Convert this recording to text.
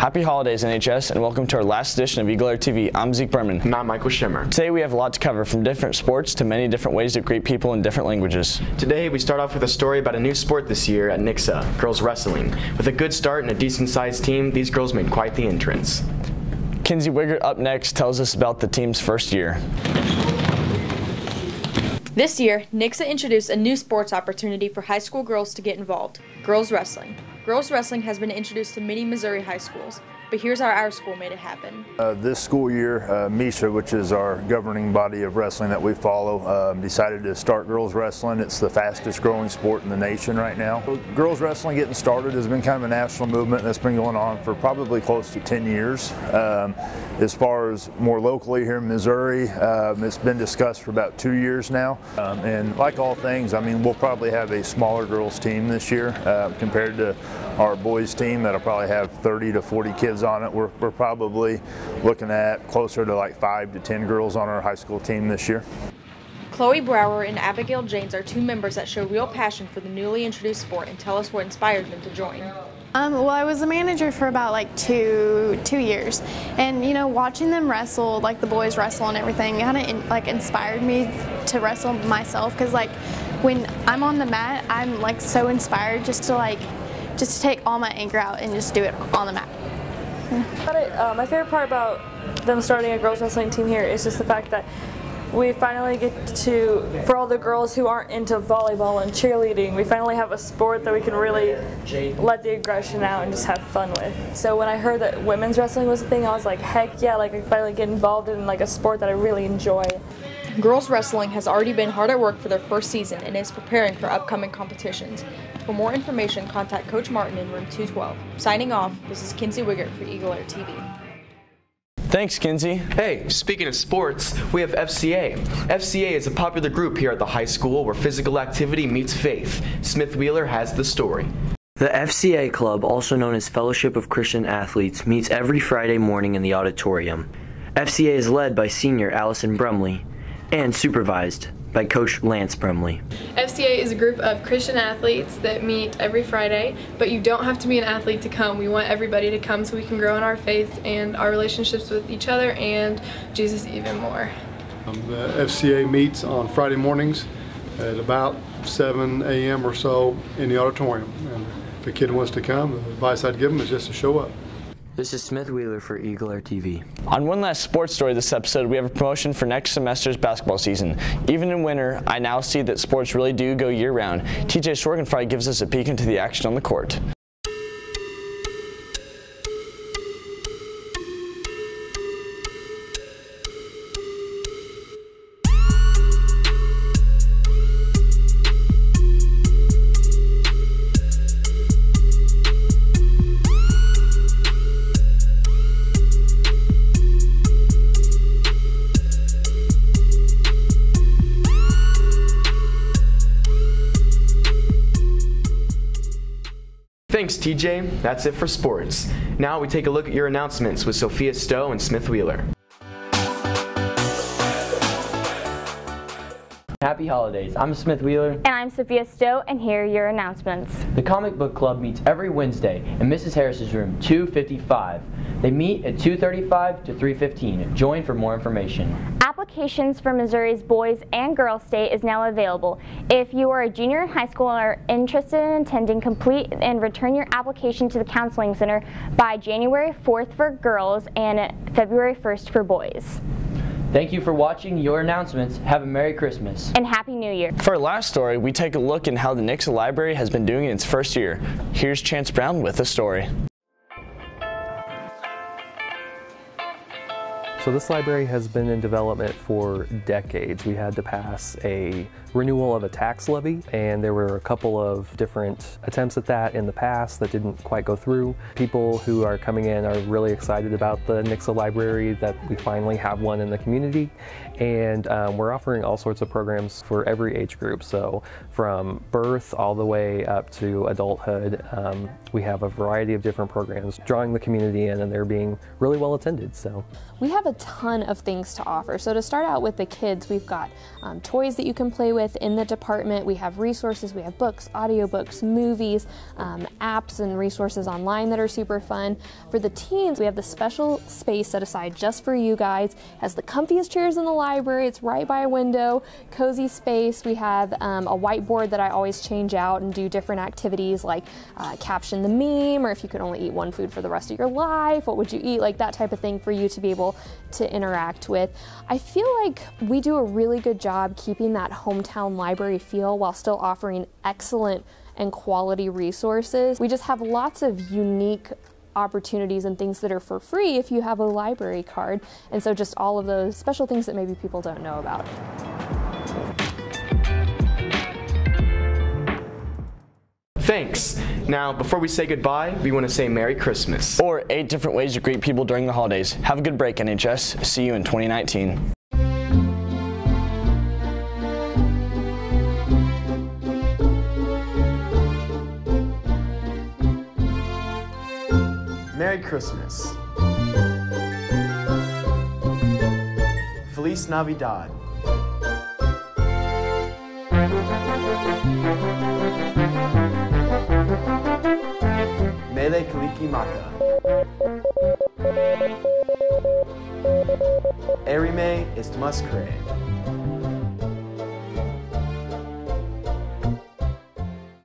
Happy holidays, NHS, and welcome to our last edition of EagleAir TV. I'm Zeke Berman. And I'm Michael Schimmer. Today we have a lot to cover, from different sports to many different ways to greet people in different languages. Today we start off with a story about a new sport this year at Nixa, girls wrestling. With a good start and a decent-sized team, these girls made quite the entrance. Kinsey Wiggert up next tells us about the team's first year. This year, Nixa introduced a new sports opportunity for high school girls to get involved: girls wrestling. Girls wrestling has been introduced to many Missouri high schools, but here's how our school made it happen. This school year, MISA, which is our governing body of wrestling that we follow, decided to start girls wrestling. It's the fastest growing sport in the nation right now. Girls wrestling getting started has been kind of a national movement that's been going on for probably close to 10 years. As far as more locally here in Missouri, it's been discussed for about 2 years now. And like all things, I mean, we'll probably have a smaller girls team this year compared to our boys team that'll probably have 30 to 40 kids on it. We're probably looking at closer to like 5 to 10 girls on our high school team this year. Chloe Brower and Abigail James are two members that show real passion for the newly introduced sport and tell us what inspired them to join. Well, I was a manager for about like two years, and you know, watching them wrestle, like the boys wrestle and everything, kind of like inspired me to wrestle myself. Because like when I'm on the mat, I'm like so inspired just to take all my anger out and just do it on the mat. My favorite part about them starting a girls wrestling team here is just the fact that we finally get to, for all the girls who aren't into volleyball and cheerleading, we finally have a sport that we can really let the aggression out and just have fun with. So when I heard that women's wrestling was a thing, I was like, heck yeah, like I finally get involved in like a sport that I really enjoy. Girls wrestling has already been hard at work for their first season and is preparing for upcoming competitions. For more information, contact Coach Martin in room 212. Signing off, this is Kinsey Wiggert for EagleAir TV. Thanks, Kinsey. Hey, speaking of sports, we have FCA. FCA is a popular group here at the high school where physical activity meets faith. Smith Wheeler has the story. The FCA Club, also known as Fellowship of Christian Athletes, meets every Friday morning in the auditorium. FCA is led by senior Allison Brumley and supervised by Coach Lance Brumley. FCA is a group of Christian athletes that meet every Friday, but you don't have to be an athlete to come. We want everybody to come so we can grow in our faith and our relationships with each other and Jesus even more. The FCA meets on Friday mornings at about 7 a.m. or so in the auditorium. And if a kid wants to come, the advice I'd give them is just to show up. This is Smith Wheeler for EagleAir TV. On one last sports story this episode, we have a promotion for next semester's basketball season. Even in winter, I now see that sports really do go year-round. TJ Sorgenfrey gives us a peek into the action on the court. Thanks, TJ. That's it for sports. Now we take a look at your announcements with Sophia Stowe and Smith Wheeler. Happy holidays. I'm Smith Wheeler. And I'm Sophia Stowe, and here are your announcements. The Comic Book Club meets every Wednesday in Mrs. Harris's room 255. They meet at 2:35 to 3:15. Join for more information. Applications for Missouri's Boys and Girls State is now available. If you are a junior in high school and are interested in attending, complete and return your application to the Counseling Center by January 4th for girls and February 1st for boys. Thank you for watching your announcements. Have a Merry Christmas. And Happy New Year. For our last story, we take a look at how the Nixa Library has been doing in its first year. Here's Chance Brown with the story. So this library has been in development for decades. We had to pass a renewal of a tax levy, and there were a couple of different attempts at that in the past that didn't quite go through. People who are coming in are really excited about the Nixa Library, that we finally have one in the community, and we're offering all sorts of programs for every age group. So from birth all the way up to adulthood, we have a variety of different programs drawing the community in, and they're being really well attended. So we have a a ton of things to offer. So to start out with the kids, we've got toys that you can play with in the department. We have resources, we have books, audiobooks, movies, apps and resources online that are super fun. For the teens, we have the special space set aside just for you guys. It has the comfiest chairs in the library. It's right by a window, cozy space. We have a whiteboard that I always change out and do different activities like caption the meme, or if you could only eat one food for the rest of your life, what would you eat, like that type of thing for you to be able to interact with. I feel like we do a really good job keeping that hometown library feel while still offering excellent and quality resources. We just have lots of unique opportunities and things that are for free if you have a library card, and so just all of those special things that maybe people don't know about. Thanks. Now, before we say goodbye, we want to say Merry Christmas. Or 8 different ways to greet people during the holidays. Have a good break, NHS. See you in 2019. Merry Christmas. Feliz Navidad. Mele Kalikimaka. Erime Istmascre.